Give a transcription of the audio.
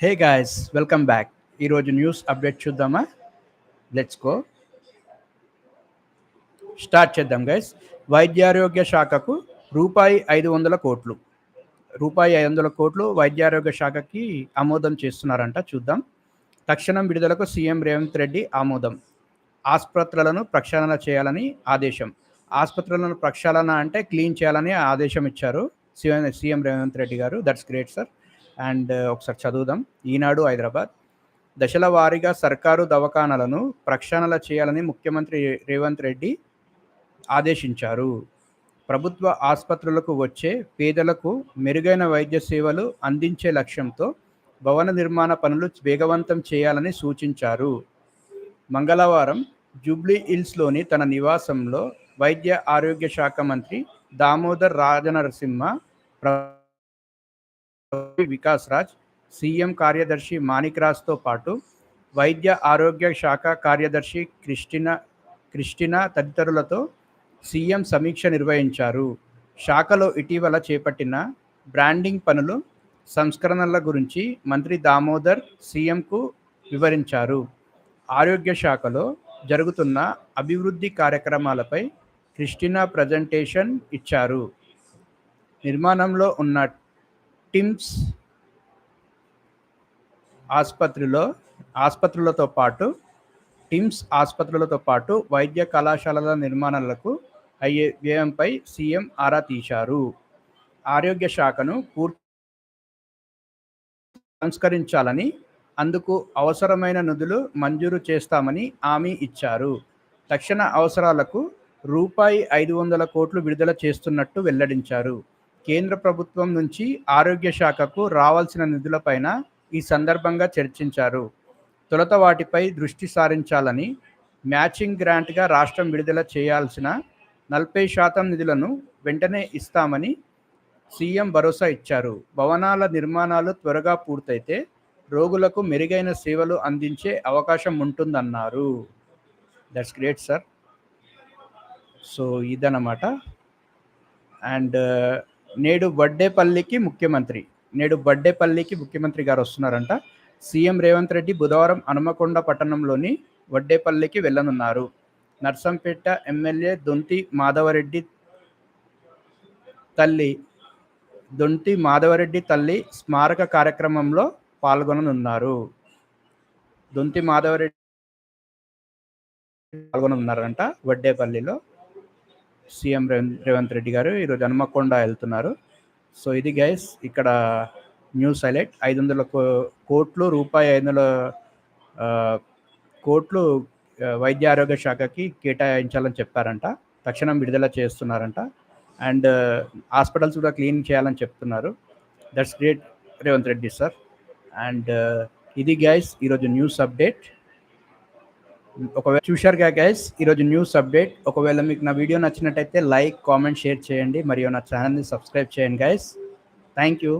Hey guys, welcome back. ఈరోజు news update చూద్దామా? Let's go. Start చేద్దాం గైస్. వైద్యారోగ్య శాఖకు రూపాయి 500 కోట్లు వైద్యారోగ్య శాఖకి ఆమోదం చేస్తున్నారంట. చూద్దాం. తక్షణం విడుదలకు సీఎం రేవంత్ రెడ్డి ఆమోదం. ఆసుపత్రులను ప్రక్షాళన చేయాలని ఆదేశం. ఆసుపత్రులను ప్రక్షాళన అంటే క్లీన్ చేయాలని ఆదేశం ఇచ్చారు సీఎం రేవంత్ రెడ్డి గారు. That's great sir. అండ్ ఒకసారి చదువుదాం. ఈనాడు హైదరాబాద్. దశల వారీగా సర్కారు దవాఖానాలను ప్రక్షాళన చేయాలని ముఖ్యమంత్రి రేవంత్ రెడ్డి ఆదేశించారు. ప్రభుత్వ ఆసుపత్రులకు వచ్చే పేదలకు మెరుగైన వైద్య సేవలు అందించే లక్ష్యంతో భవన నిర్మాణ పనులు వేగవంతం చేయాలని సూచించారు. మంగళవారం జూబ్లీ హిల్స్లోని తన నివాసంలో వైద్య ఆరోగ్య శాఖ మంత్రి దామోదర్ రాజనరసింహ, వికాస్ రాజ్, సీఎం కార్యదర్శి మాణిక్ రాజ్తో పాటు వైద్య ఆరోగ్య శాఖ కార్యదర్శి క్రిస్టినా తదితరులతో సీఎం సమీక్ష నిర్వహించారు. శాఖలో ఇటీవల చేపట్టిన బ్రాండింగ్ పనులు, సంస్కరణల గురించి మంత్రి దామోదర్ సీఎంకు వివరించారు. ఆరోగ్య శాఖలో జరుగుతున్న అభివృద్ధి కార్యక్రమాలపై క్రిస్టినా ప్రజెంటేషన్ ఇచ్చారు. నిర్మాణంలో ఉన్న టిమ్స్ ఆసుపత్రులతో పాటు వైద్య కళాశాలల నిర్మాణాలకు అయ్యే వ్యయంపై సీఎం ఆరా తీశారు. ఆరోగ్య శాఖను పూర్తి సంస్కరించాలని, అందుకు అవసరమైన నిధులు మంజూరు చేస్తామని హామీ ఇచ్చారు. తక్షణ అవసరాలకు రూపాయి 500 కోట్లు విడుదల చేస్తున్నట్టు వెల్లడించారు. కేంద్ర ప్రభుత్వం నుంచి ఆరోగ్య శాఖకు రావాల్సిన నిధులపైన ఈ సందర్భంగా చర్చించారు. తొలుత వాటిపై దృష్టి సారించాలని, మ్యాచింగ్ గ్రాంట్గా రాష్ట్రం విడుదల చేయాల్సిన 40% నిధులను వెంటనే ఇస్తామని సీఎం భరోసా ఇచ్చారు. భవనాల నిర్మాణాలు త్వరగా పూర్తయితే రోగులకు మెరుగైన సేవలు అందించే అవకాశం ఉంటుందన్నారు. That's great sir. సో ఇదన్నమాట. అండ్ నేడు వడ్డేపల్లికి ముఖ్యమంత్రి గారు వస్తున్నారంట. సీఎం రేవంత్ రెడ్డి బుధవారం హనుమకొండ పట్టణంలోని వడ్డేపల్లికి వెళ్లనున్నారు. నర్సంపేట ఎమ్మెల్యే దొంతి మాధవరెడ్డి తల్లి స్మారక కార్యక్రమంలో పాల్గొననున్నారు. పాల్గొననున్నారంట వడ్డేపల్లిలో. సీఎం రేవంత్ రెడ్డి గారు ఈరోజు హనుమకొండ వెళ్తున్నారు. సో ఇది గైస్ ఇక్కడ న్యూస్ హైలైట్. 500 కోట్లు రూపాయి 500 కోట్లు వైద్య ఆరోగ్య శాఖకి కేటాయించాలని చెప్పారంట. తక్షణం విడుదల చేస్తున్నారంట. అండ్ హాస్పిటల్స్ కూడా క్లీన్ చేయాలని చెప్తున్నారు. That's great Revanth Reddy sir. And ఇది గైస్ ఈరోజు న్యూస్ అప్డేట్. ఒకవేళ చూశారుగా గైస్ ఈరోజు న్యూస్ అప్డేట్. ఒకవేళ మీకు నా వీడియో నచ్చినట్టయితే లైక్, కామెంట్, షేర్ చేయండి. మరియు నా ఛానల్ని సబ్స్క్రైబ్ చేయండి గైస్. Thank you.